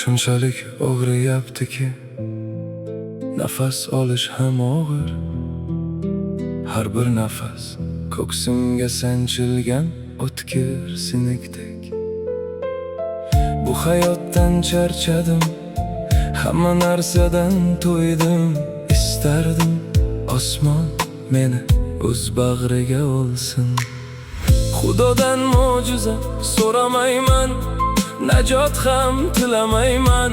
Shunchalik og'riyaptiki, nafas olish ham og'ir. Har bir nafas ko'ksimga sanchilgan o'tkir sinekdek. Bu hayotdan charchadim, hamma narsadan to'ydim. Istardim osmon meni o'z bag'riga olsin. Xudodan mo'jiza so'ramayman, najot ham tilamayman.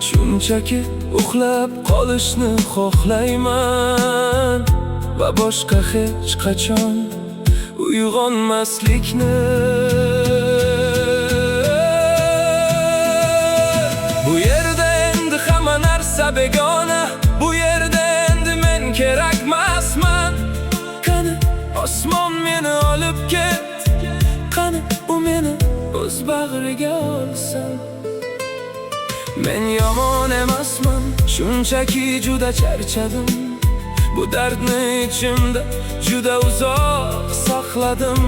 Shunchaki uxlab qolishni xohlayman va boshqa hech qachon uyg'onmaslikni. Bu yerda endi hamma narsa begona, bu yerda endi men kerakmasman. Qani osmon meni olib ket, qani u meni o'z bag'riga olsin. Men yomon emasman, shunchaki juda charchadim. Bu dardni ichimda juda uzoq saqladim.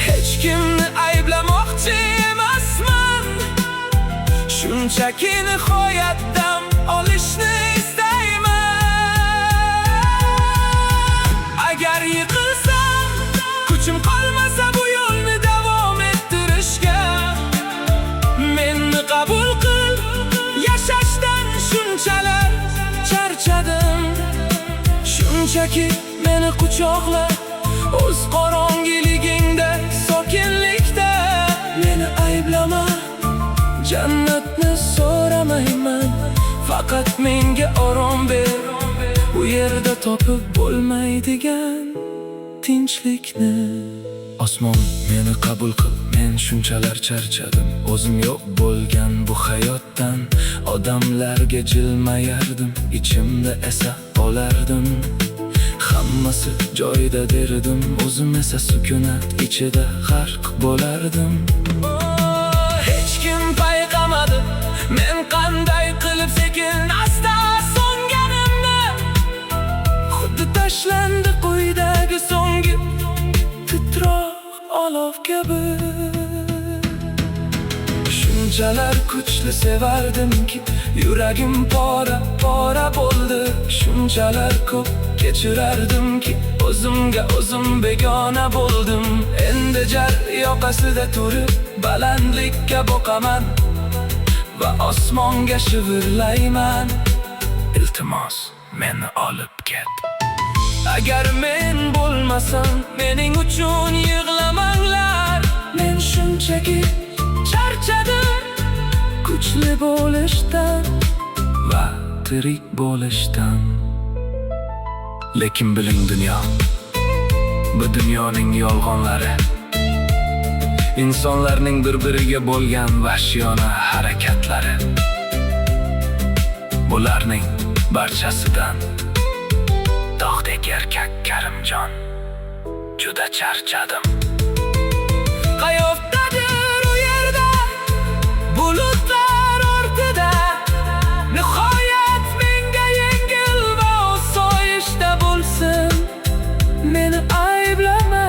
Hech kimni ayblamoqchi emasman, shunchaki nihoyat dam olishni istayman. Agar yiqilsam, kuchim qolmasa bu yo'lni davom ettirishga, meni qabul qil. Yashashdan shunchalar charchadim, shunchaki meni quchoqla o'z qorong'iligingda, sokinlikda. Meni ayblama, jannatni so'ramayman, faqat menga orom ber. Bu yerda topib bo'lmaydigan tinchlikni. Osmon meni qabul qil, men shunchalar charchadim. O'zim yo'q bo'lgan bu hayotdan odamlarga jilmayardim, ichimda esa olardim. Hammasi joyida derdim, o'zim esa sukunat ichida g'arq bo'lardim. Hech kim payqamadi men qanday qilib sekin asta so'nganimni. Xuddi tashlandi quyidagi so'nggi titroq olov kabi. Shunchalar kuchli sevardimki, yuragim pora bo'ldi. Shunchalar ko'p kechirardimki, o'zimga o'zim begona bo'ldim. Endi jar yoqasida turib balandlikka boqaman va osmonga shivirlayman. Iltimos meni olib ket. Agar men bo'lmasam, mening uchun yig'lamanglar. Men shunchaki charchadim kuchli bo'lishdan va tirik bo'lishdan. Lekin biling dunyo, bu dunyoning yolg'onlari, insonlarning bir-biriga bo'lgan vahshiyona harakatlari. Bularning barchasidan dog'dek erkak Karimjon juda charchadim. Qayoqdadir u yerda, bulutlar ortida, nihoyat menga yengil va osoyishta bo'lsin. Meni ayblama,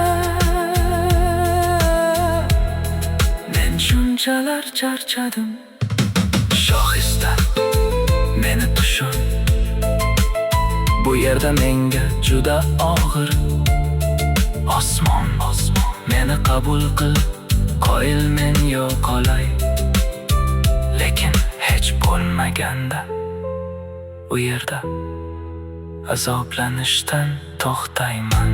men shunchalar charchadim. Shohista meni tushun, bu yerda menga juda og'ir. Osmon meni qabul qil, qoyil men yo qolay. Lekin hech bo'lmaganda u yerda azoblanishdan to'xtayman.